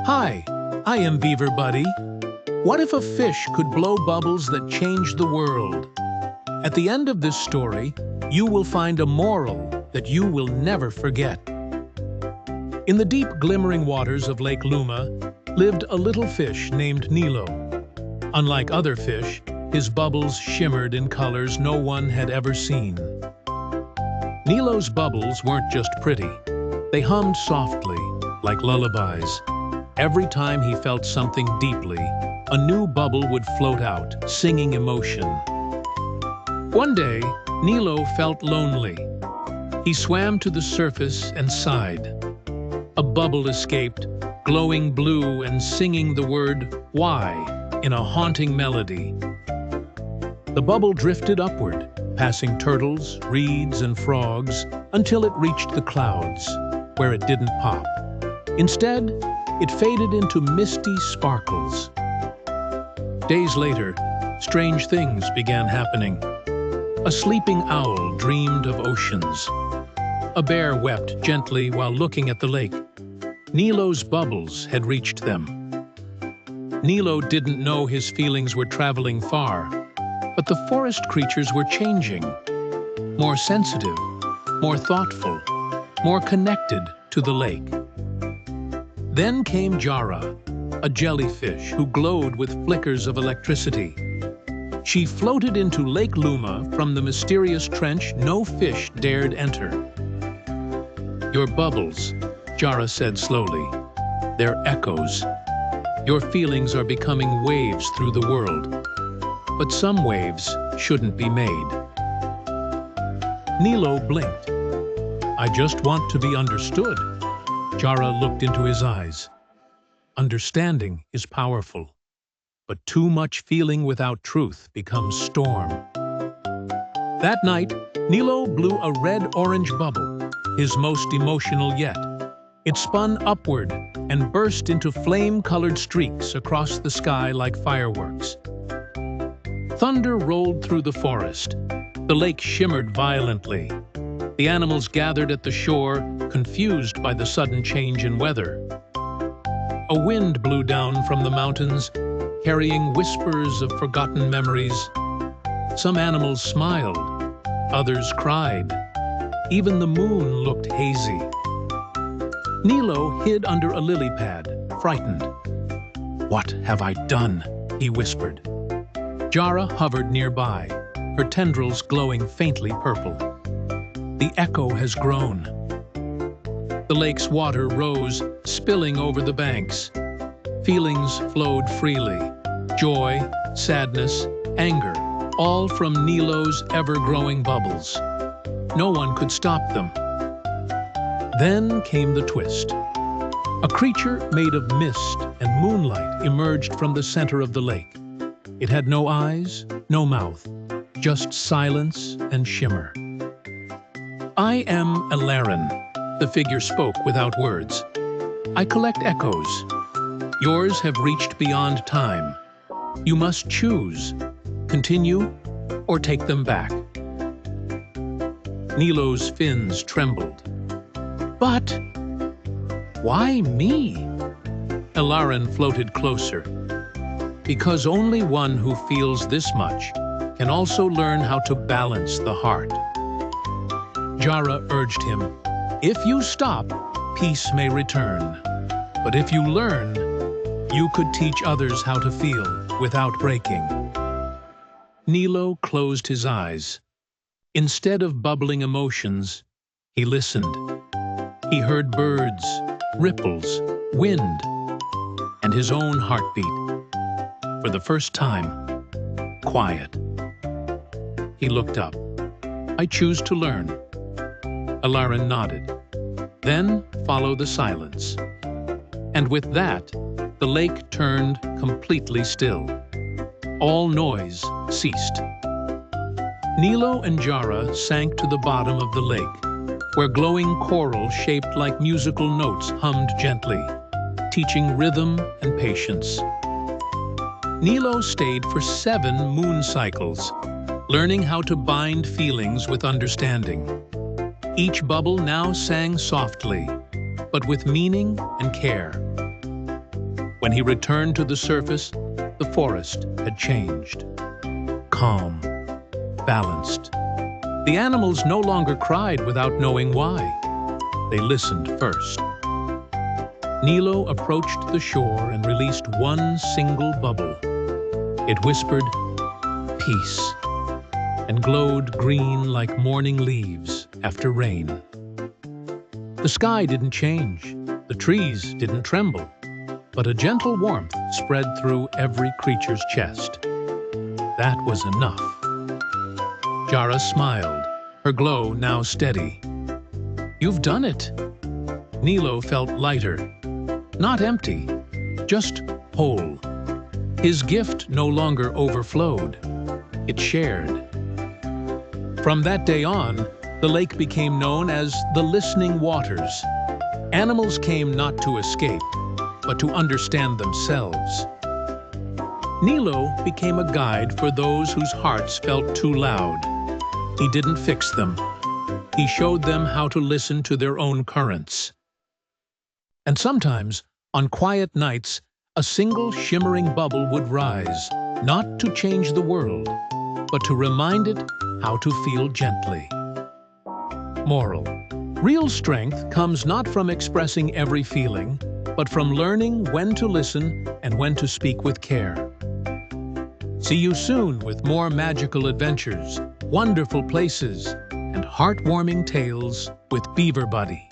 Hi, I am Beaver Buddy. What if a fish could blow bubbles that changed the world? At the end of this story, you will find a moral that you will never forget. In the deep glimmering waters of Lake Luma lived a little fish named Nilo. Unlike other fish, his bubbles shimmered in colors no one had ever seen. Nilo's bubbles weren't just pretty. They hummed softly, like lullabies. Every time he felt something deeply, a new bubble would float out, singing emotion. One day, Nilo felt lonely. He swam to the surface and sighed. A bubble escaped, glowing blue and singing the word "why" in a haunting melody. The bubble drifted upward, passing turtles, reeds, and frogs, until it reached the clouds, where it didn't pop. Instead, it faded into misty sparkles. Days later, strange things began happening. A sleeping owl dreamed of oceans. A bear wept gently while looking at the lake. Nilo's bubbles had reached them. Nilo didn't know his feelings were traveling far, but the forest creatures were changing. More sensitive, more thoughtful, more connected to the lake. Then came Jara, a jellyfish who glowed with flickers of electricity. She floated into Lake Luma from the mysterious trench no fish dared enter. "Your bubbles," Jara said slowly. "They're echoes. Your feelings are becoming waves through the world. But some waves shouldn't be made." Nilo blinked. "I just want to be understood." Jara looked into his eyes. Understanding is powerful, but too much feeling without truth becomes storm. That night, Nilo blew a red-orange bubble, his most emotional yet. It spun upward and burst into flame-colored streaks across the sky like fireworks. Thunder rolled through the forest. The lake shimmered violently. The animals gathered at the shore, confused by the sudden change in weather. A wind blew down from the mountains, carrying whispers of forgotten memories. Some animals smiled, others cried. Even the moon looked hazy. Nilo hid under a lily pad, frightened. "What have I done?" he whispered. Jara hovered nearby, her tendrils glowing faintly purple. The echo has grown. The lake's water rose, spilling over the banks. Feelings flowed freely. Joy, sadness, anger, all from Nilo's ever-growing bubbles. No one could stop them. Then came the twist. A creature made of mist and moonlight emerged from the center of the lake. It had no eyes, no mouth, just silence and shimmer. "I am a Laren," the figure spoke without words. "I collect echoes. Yours have reached beyond time. You must choose, continue, or take them back." Nilo's fins trembled. "But why me?" Laren floated closer. "Because only one who feels this much can also learn how to balance the heart." Jara urged him, "If you stop, peace may return. But if you learn, you could teach others how to feel without breaking." Nilo closed his eyes. Instead of bubbling emotions, he listened. He heard birds, ripples, wind, and his own heartbeat. For the first time, quiet. He looked up. "I choose to learn." Laren nodded. "Then follow the silence." And with that, the lake turned completely still. All noise ceased. Nilo and Jara sank to the bottom of the lake, where glowing coral shaped like musical notes hummed gently, teaching rhythm and patience. Nilo stayed for 7 moon cycles, learning how to bind feelings with understanding. Each bubble now sang softly, but with meaning and care. When he returned to the surface, the forest had changed. Calm, balanced. The animals no longer cried without knowing why. They listened first. Nilo approached the shore and released one single bubble. It whispered, "Peace," and glowed green like morning leaves after rain. The sky didn't change, the trees didn't tremble, but a gentle warmth spread through every creature's chest. That was enough. Jara smiled, her glow now steady. "You've done it." Nilo felt lighter, not empty, just whole. His gift no longer overflowed, it shared. From that day on, the lake became known as the Listening Waters. Animals came not to escape, but to understand themselves. Nilo became a guide for those whose hearts felt too loud. He didn't fix them. He showed them how to listen to their own currents. And sometimes, on quiet nights, a single shimmering bubble would rise, not to change the world, but to remind it how to feel gently. Moral: real strength comes not from expressing every feeling, but from learning when to listen and when to speak with care. See you soon with more magical adventures, wonderful places, and heartwarming tales with Beaver Buddy.